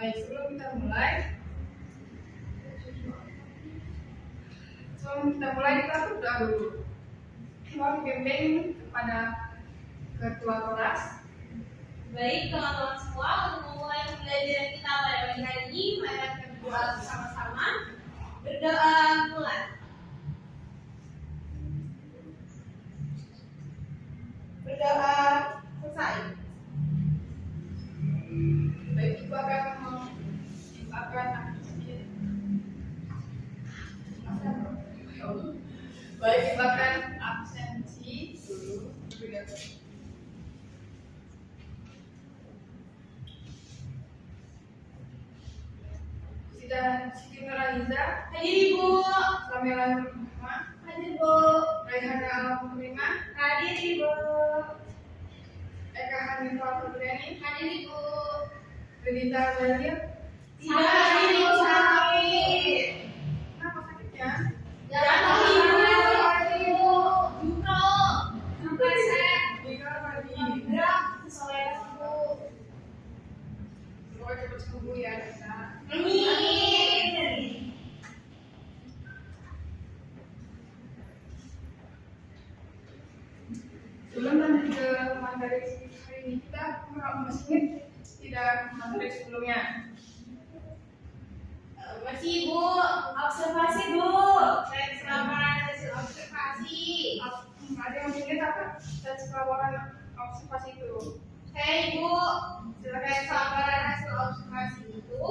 Baik, sebelum kita mulai kita berdoa dulu. Mohon bimbing kepada ketua kelas. Baik, teman-teman semua, untuk memulai pembelajaran kita pada pagi hari ini, mari kita berdoa bersama-sama. Berdoa mulai. Berdoa selesai. Baik, Ibu akan absensi dulu. Siti Nurhaliza, Hadir Ibu. Samira Nurmah, Hadir Bu. Raihana Al-Mukrima, Hadir Ibu. Eka Hanifah Febriani, Hadir Ibu. Renita Zahir. Tidak hadir Ibu sakit. Kenapa sakitnya? Jatuh Ibu. Jumro. Presek. Di kamar mandi. Gerak. Kesolehan Bu. Semoga cepat sembuh ya, Nisa. Amin. Sebelum lanjut ke materi hari ini, kita masih tidak materi sebelumnya. Masih Ibu, observasi Bu. Teks laporan hasil observasi. Ada yang ingat apa? Teks laporan observasi itu. Hei Ibu, teks laporan hasil observasi itu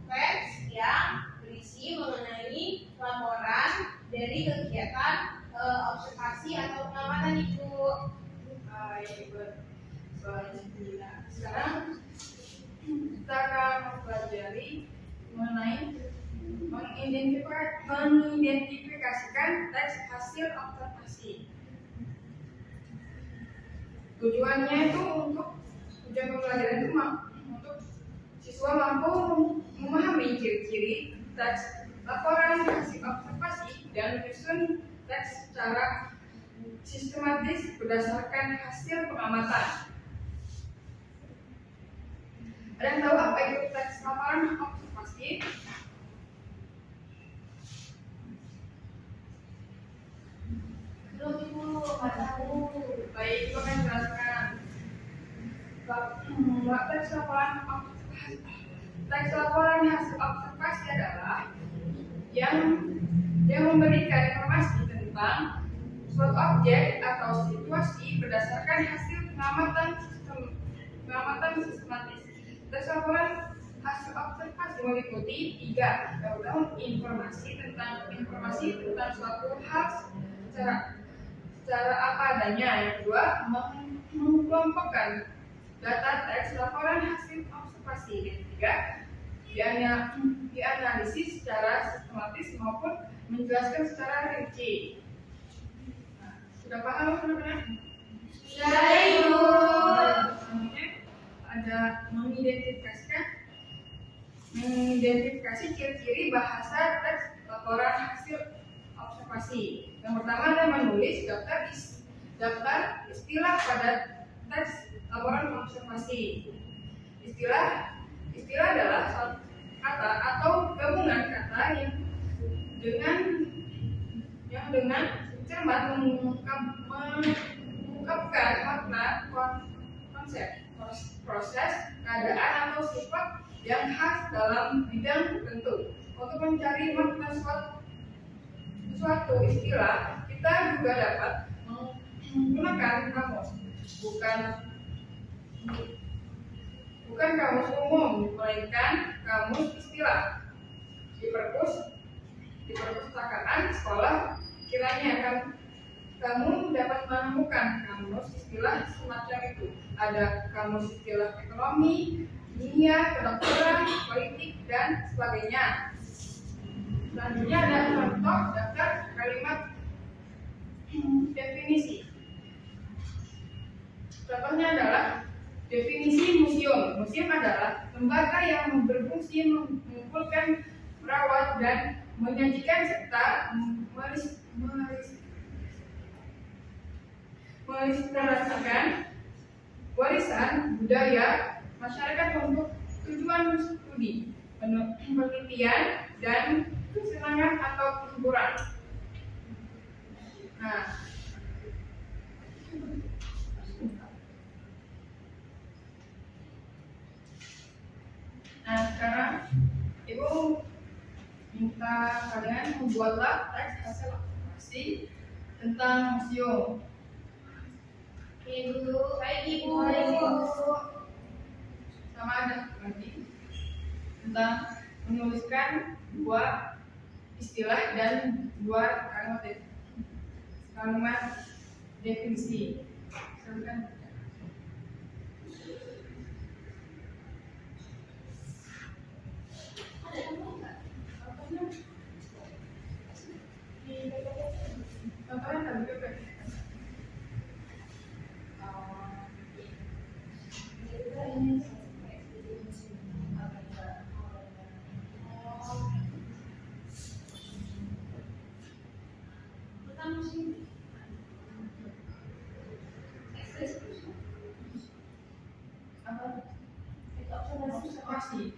teks yang berisi mengenai laporan dari kegiatan observasi atau pengamatan Ibu. Ibu. Sekarang kita akan mempelajari mengenai mengidentifikasikan teks hasil observasi. Tujuan pembelajaran itu untuk siswa mampu memahami ciri-ciri teks laporan hasil observasi dan menyusun teks secara sistematis berdasarkan hasil pengamatan. Ada yang tahu apa itu teks laporan observasi? Belum Ibu, nggak tahu. Baik, itu akan jelaskan. Teks laporan hasil observasi adalah yang memberikan informasi tentang suatu objek atau situasi berdasarkan hasil pengamatan sistematis. Teks laporan hasil observasi meliputi 3. Informasi tentang suatu hal secara apa adanya. Yang kedua, mengelompokkan data teks laporan hasil observasi. Yang ketiga, dianalisis secara sistematis maupun menjelaskan secara rinci. Nah, sudah paham teman-teman? Sudah Ibu. Selanjutnya ada mengidentifikasi ciri-ciri bahasa teks laporan hasil observasi. Yang pertama ada menulis daftar istilah pada teks laporan observasi. Istilah adalah kata atau gabungan kata yang dengan cermat mengungkapkan makna, konsep, proses, keadaan atau sifat yang khas dalam bidang tertentu. Untuk mencari makna suatu istilah, kita juga dapat menggunakan kamus, bukan kamus umum, melainkan kamus istilah. Di perpustakaan sekolah kiranya kamu dapat menemukan kamus istilah semacam itu. Ada kamus istilah ekonomi, kimia, kedokteran, politik, dan sebagainya. Selanjutnya ada contoh daftar kalimat definisi. Contohnya adalah definisi museum. Museum adalah lembaga yang berfungsi mengumpulkan, merawat, dan menyajikan serta melestarikan warisan budaya masyarakat untuk tujuan studi. impian dan kesenangan atau hiburan. Nah, sekarang Ibu minta kalian membuatlah teks hasil observasi tentang museum. Ibu, baik Ibu. Sama ada lagi tentang menuliskan dua istilah dan dua kalimat definisi. Silakan. Contohnya tadi observasi.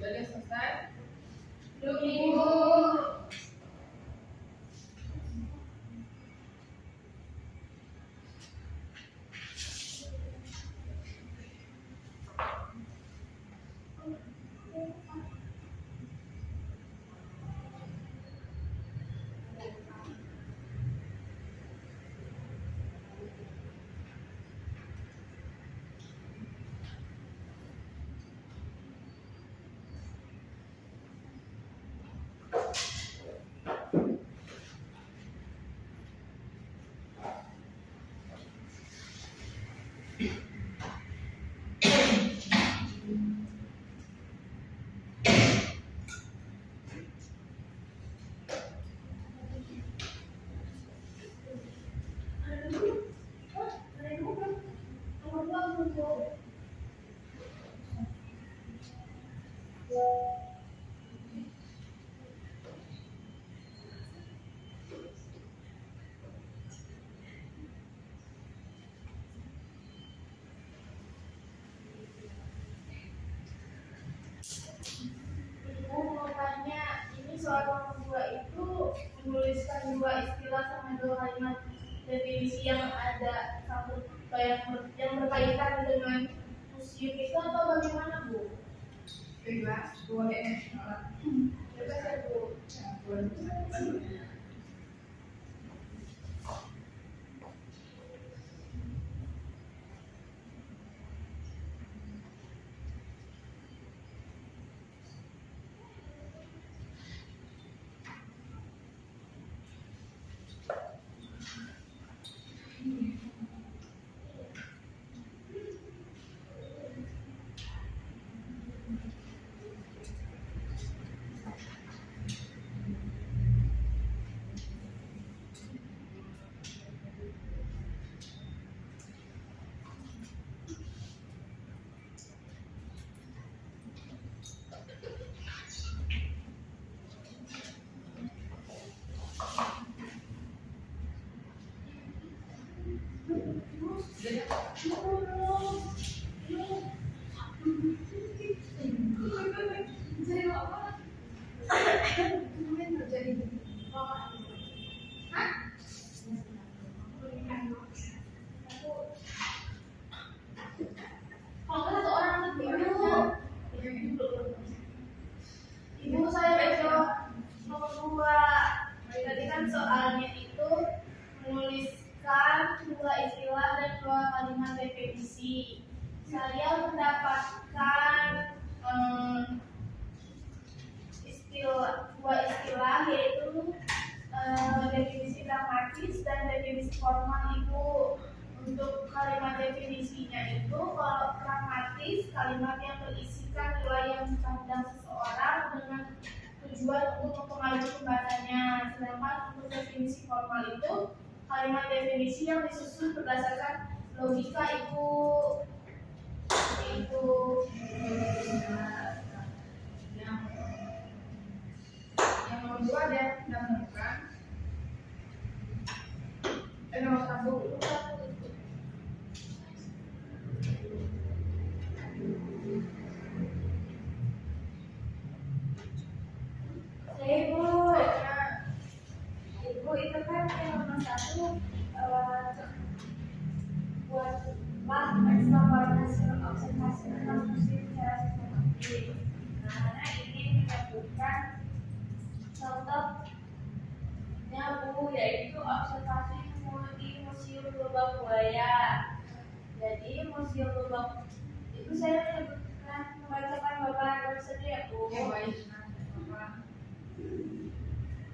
Sudah selesai? Belum Ibu. Ibu mau tanya, ini soal nomor 2 itu menuliskan dua istilah sama dua kalimat definisi yang ada satu yang berkaitan dengan museum itu atau bagaimana Bu? Bebas, boleh. Bebas ya Bu. Boleh. Hah? Saya mendapatkan dua istilah, yaitu definisi pragmatis dan definisi formal. Itu untuk kalimat definisinya itu, kalau pragmatis kalimat yang berisikan nilai yang dipandang seseorang dengan tujuan untuk mempengaruhi pembacanya. Sedangkan untuk definisi formal itu kalimat definisi yang disusun berdasarkan logika. Itu yang nomor 2 ada yang menemukan. Nomor 1. Ibu itu kan yang nomor 1 buatlah ekstrapolitasi observasi tentang musim secara sistematis. Nah, karena ini menyebutkan contohnya Bu, yaitu observasi di Museum Lubang Buaya. Jadi Museum Lubang itu saya menyebutkan membacakan Bapak bersedia ya Bu. Baik.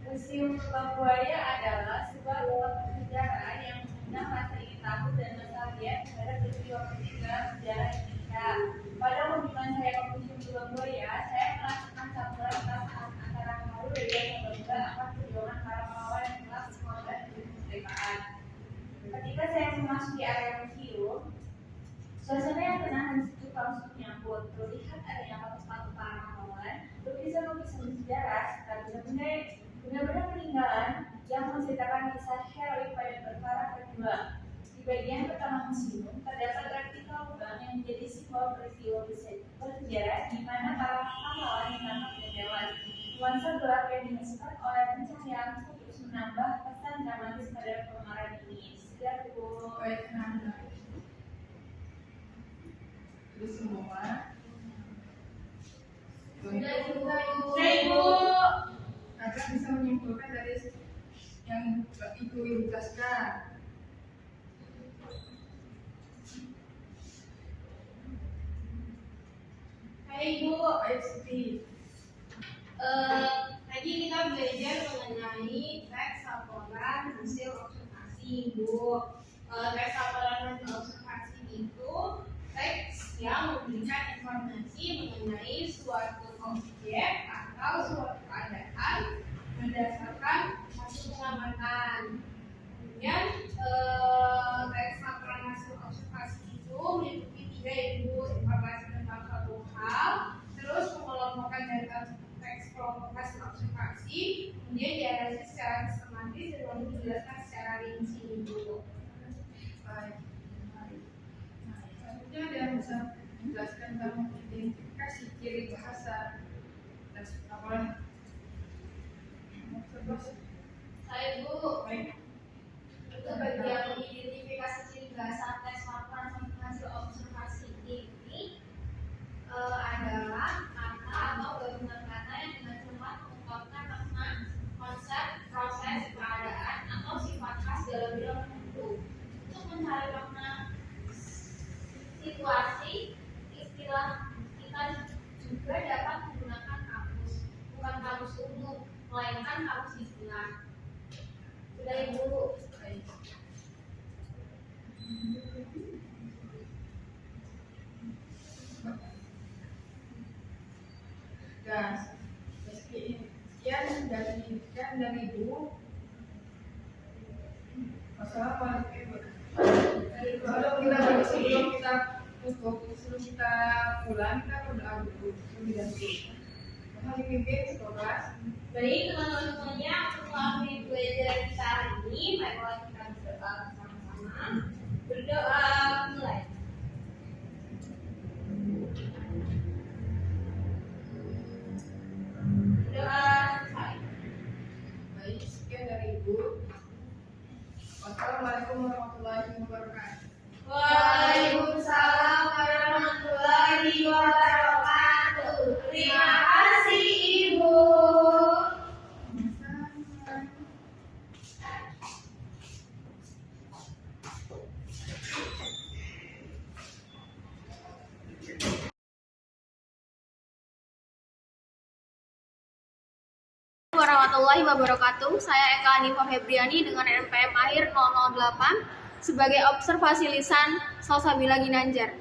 Museum Lubang Buaya adalah sebuah tempat bersejarah yang mengundang rasa ingin tahu dan nostalgia terhadap peristiwa penting dalam sejarah Indonesia. Pada kunjungan saya ke Museum Lubang Buaya, saya merasakan campuran perasaan antara haru dan rasa bangga akan perjuangan para pahlawan yang telah berkorban demi kemerdekaan. Ketika saya memasuki area museum, suasana yang tenang dan sejuk langsung menyambut. Terlihat adanya patung-patung para pahlawan, lukisan-lukisan sejarah, serta benar-benar peninggalan yang menceritakan kisah heroik pada para pejuang. Di bagian pertama museum terdapat replika lubang yang menjadi simbol peristiwa bersejarah di mana para pahlawan ditangkap dan tewas. Nuansa gelap yang dihasilkan oleh pencahayaan kudus menambah pesan dramatis pada pemaparan ini. Sudah Bu. Baik, terus semua. sudah juga Ibu. Ibu. Agar bisa menyimpulkan dari yang itu Ibu jelaskan. Hai Ibu. Baik, Siti. Tadi kita belajar mengenai teks laporan hasil observasi, Bu. Teks laporan hasil observasi itu teks yang memberikan informasi mengenai suatu objek atau suatu keadaan berdasarkan hasil pengamatan. Kemudian teks laporan hasil observasi itu meliputi 3, yaitu informasi tentang suatu hal, terus pengelompokan data teks kelompok hasil observasi, kemudian dianalisis secara sistematis dan lalu dijelaskan secara rinci, Ibu. Baik. Nah, selanjutnya ada yang bisa menjelaskan tentang identifikasi ciri bahasa teks laporan. Terus, Saya Bu, baik. untuk bagian mengidentifikasi ciri bahasa teks laporan hasil observasi ini adalah kata atau gabungan kata yang dengan cepat mengungkapkan makna, konsep, proses, keadaan, atau sifat khas dalam bidang tertentu. Untuk mencari makna situasi, istilah kita juga dapat menggunakan kamus, bukan kamus umum, melainkan kamus istilah. Sudah Ibu. Baik. Dan sekian dari Ibu. Wassalamualaikum. Sebelum kita tutup, sebelum kita pulang, kita berdoa dulu. Hari pimpin kelas. Baik teman-teman semuanya, untuk mengakhiri belajar kita hari ini, marilah kita berdoa bersama-sama. Berdoa mulai. Berdoa selesai. Baik, sekian dari Ibu. Wassalamualaikum warahmatullahi wabarakatuh. Waalaikumsalam warahmatullahi wabarakatuh. Terima kasih Ibu. warahmatullahi wabarakatuh. Saya Eka Anifa Febriani dengan NPM akhir 008 sebagai observasi lisan Salsabila Ginanjar.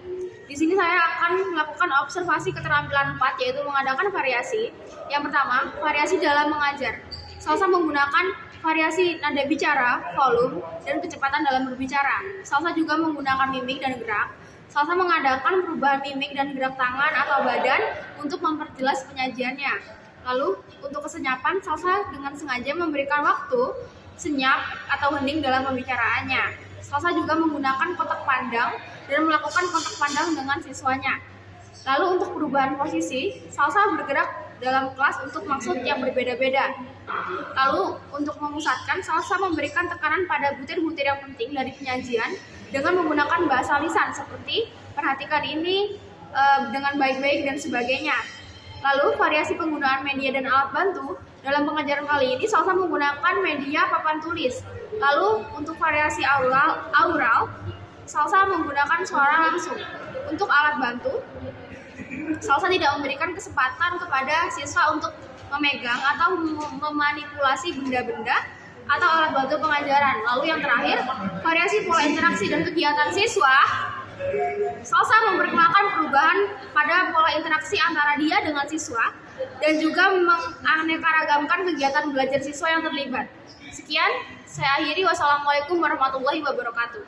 Di sini saya akan melakukan observasi keterampilan 4, yaitu mengadakan variasi. Yang pertama, variasi dalam mengajar. Salsa menggunakan variasi nada bicara, volume, dan kecepatan dalam berbicara. Salsa juga menggunakan mimik dan gerak. Salsa mengadakan perubahan mimik dan gerak tangan atau badan untuk memperjelas penyajiannya. Lalu, untuk kesenyapan, Salsa dengan sengaja memberikan waktu senyap atau hening dalam pembicaraannya. Salsa juga menggunakan kotak pandang dan melakukan kontak pandang dengan siswanya. Lalu untuk perubahan posisi, Salsa bergerak dalam kelas untuk maksud yang berbeda-beda. Lalu untuk memusatkan, Salsa memberikan tekanan pada butir-butir yang penting dari penyajian dengan menggunakan bahasa lisan seperti perhatikan ini dengan baik-baik dan sebagainya. Lalu variasi penggunaan media dan alat bantu. Dalam pengajaran kali ini, Salsa menggunakan media papan tulis. Lalu untuk variasi aural, Salsa menggunakan suara langsung. Untuk alat bantu, Salsa tidak memberikan kesempatan kepada siswa untuk memegang atau memanipulasi benda-benda atau alat bantu pengajaran. Lalu yang terakhir, variasi pola interaksi dan kegiatan siswa. Salsa memperkenalkan perubahan pada pola interaksi antara dia dengan siswa dan juga menganeka-ragamkan kegiatan belajar siswa yang terlibat. Sekian, saya akhiri. Wassalamualaikum warahmatullahi wabarakatuh.